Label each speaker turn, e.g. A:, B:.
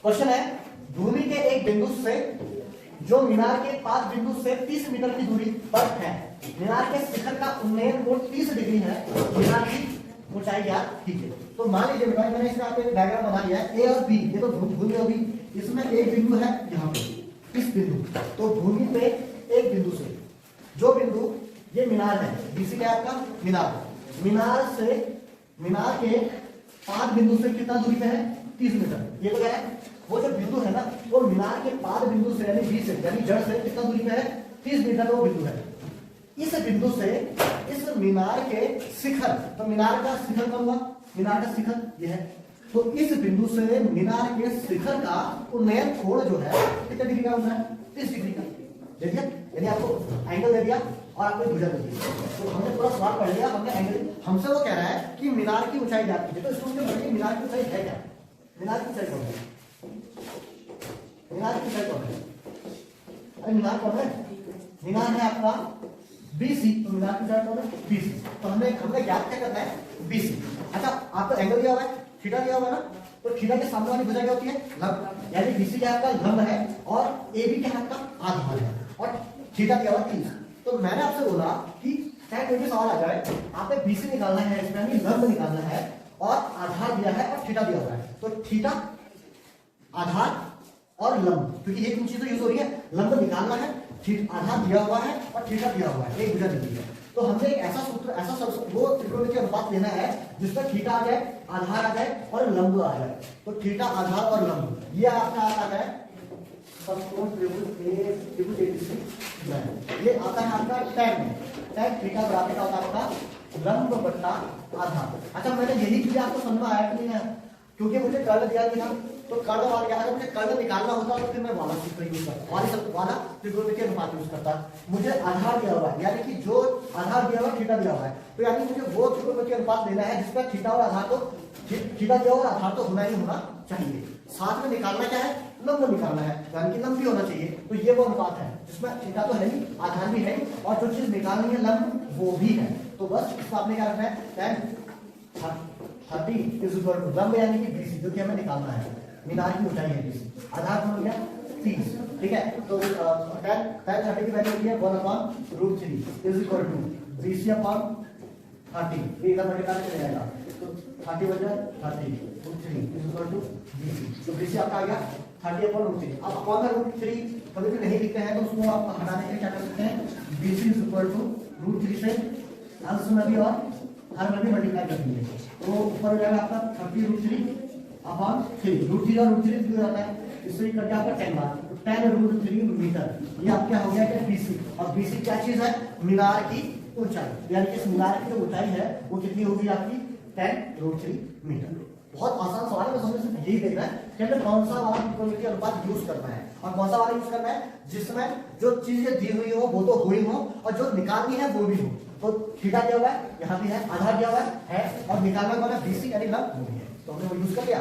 A: Question है भूमि के एक बिंदु से जो मीनार के 5 बिंदु से 30 मीटर की दूरी पर है, मीनार के शिखर का उन्नयन कोण 30 डिग्री है, मीनार की ऊंचाई ज्ञात कीजिए। तो मान लीजिए बेटा मैंने इसका आपको डायग्राम बना लिया है, ए और बी, ये तो भूमि होगी, इसमें एक बिंदु है यहाँ पे, इस बिंदु, तो भूमि पे एक बिंदु से जो बिंदु ये मीनार है, बीसी क्या है आपका मीनार, मीनार के 5 बिंदु से कितना दूरी पे है 30 मीटर। ये तो क्या है वो जो बिंदु है ना, वो मीनार के 5 बिंदु से यानी बी से यानी जड़ से कितना दूरी पे है 30 मीटर वो बिंदु है। इस बिंदु से इस मीनार के शिखर, तो मीनार का शिखर कब हुआ, मीनार का शिखर ये है, तो इस बिंदु से मीनार के शिखर का उन्नयन कोण जो है कितने डिग्री का होता है 30 डिग्री का। दे दिया, यानी आपको एंगल दे दिया और आपको भुजा दे दी, तो हमने पूरा सवाल पढ़ लिया, हमने एंगल, हमसे वो कह रहा है कि मीनार की ऊंचाई ज्ञात कीजिए। तो इसको मुझे बताइए मीनार की ऊंचाई है क्या, मीनार की ऊंचाई कौन है, मीनार की ऊंचाई कौन है, अरे मीनार कौन है, मीनार है आपका बीसी, तो मीनार की ऊंचाई कौन है बीसी। तो हमने ज्ञात क्या करना है बीसी। अच्छा आपको एंगल दिया हुआ है, थीटा दिया हुआ है ना, तो थीटा के सामने वाली भुजा क्या होती है लंब, यानी बीसी क्या आपका लंब है और एबी क्या आपका आधार है, और थीटा दिया हुआ 30। तो मैंने आपसे बोला कि चाहे कोई भी सवाल आ जाए, आपने बीसी निकालना है, इसमें यानी लंब निकालना है, और आधार दिया है और थीटा दिया हुआ है, तो थीटा आधार और लंब, क्योंकि ये तीन चीजें यूज हो रही है, लंब निकालना है, आधार दिया हुआ है और थीटा दिया हुआ है, एक भुजा दी है। तो हमने एक ऐसा सूत्र, ऐसा वो त्रिकोणमितीय अनुपात लेना है जिसमें थीटा आ जाए, आधार आ जाए और लंब आ जाए। तो थीटा आधार और लंब ये आपका आता है ये आता है आपका tan थीटा बराबर का होता है आपका लंब बट्टा आधार। अच्छा मैंने यही चीज आपको समझ में आया कि नहीं है, क्योंकि मुझे कर्ण दिया गया था, तो कर्ण वाला क्या है, मुझे कर्ण निकालना होता तो फिर मैं वाला सूत्र यूज करता, वाला त्रिकोणमितीय अनुपात यूज करता। मुझे आधार दिया हुआ है, यानी कि जो आधार दिया हुआ थीटा दिया हुआ है, तो यानी मुझे वो त्रिकोणमितीय अनुपात लेना है जिसका थीटा और आधार, तो थीटा दिया और आधार तो होना ही होना चाहिए। साथ में निकालना क्या है, लंब निकालना है, यानी कि लंब भी होना चाहिए। तो ये वो अनुपात है जिसमें थीटा तो है ही, आधार भी है, और जो चीज निकालनी है लंब वो भी है। तो बस इसको आपने क्या रखना है tan 30 इज इक्वल टू लंब यानी कि बीसी, जो कि हमें निकालना है, मीनार की ऊंचाई है बीसी, आधार कौन हो गया 30, ठीक है। तो tan 30 की वैल्यू होती है 1/√3 is equal to BC upon 30, ये इधर मल्टीप्लाई चले जाएगा, तो 30 बचा 30√3 इज इक्वल टू बीसी। तो बीसी आपका आ गया 30/√3। अब अपॉन का √3 कभी भी नहीं लिखते हैं तो उसको आप हटाने के लिए क्या कर सकते हैं, बीसी इज इक्वल टू √3 से अंश में भी और हर में भी मल्टीप्लाई कर देंगे, तो ऊपर हो जाएगा आपका 30√3/3, √3 और √3 हो जाता है, इससे कट जाएगा 10 बार, तो 10√3 मीटर। ये आप क्या हो गया कि बीसी, और बीसी क्या चीज है, मीनार की ऊंचाई, यानी कि इस मीनार की जो ऊंचाई है वो कितनी होगी आपकी 10√3 मीटर। बहुत आसान सवाल है, बस हमें सिर्फ यही देखना है कि हमें कौन सा वाला त्रिकोणमितीय अनुपात यूज करना है, और कौन सा वाला यूज करना है जिसमें जो चीजें दी हुई हो वो तो हुई हो और जो निकालनी है वो भी हो। तो थीटा दिया हुआ है, यहाँ भी है, आधार दिया हुआ है और निकालना कौन है बीसी यानी लंब, वो भी है, तो हमने वो यूज कर लिया।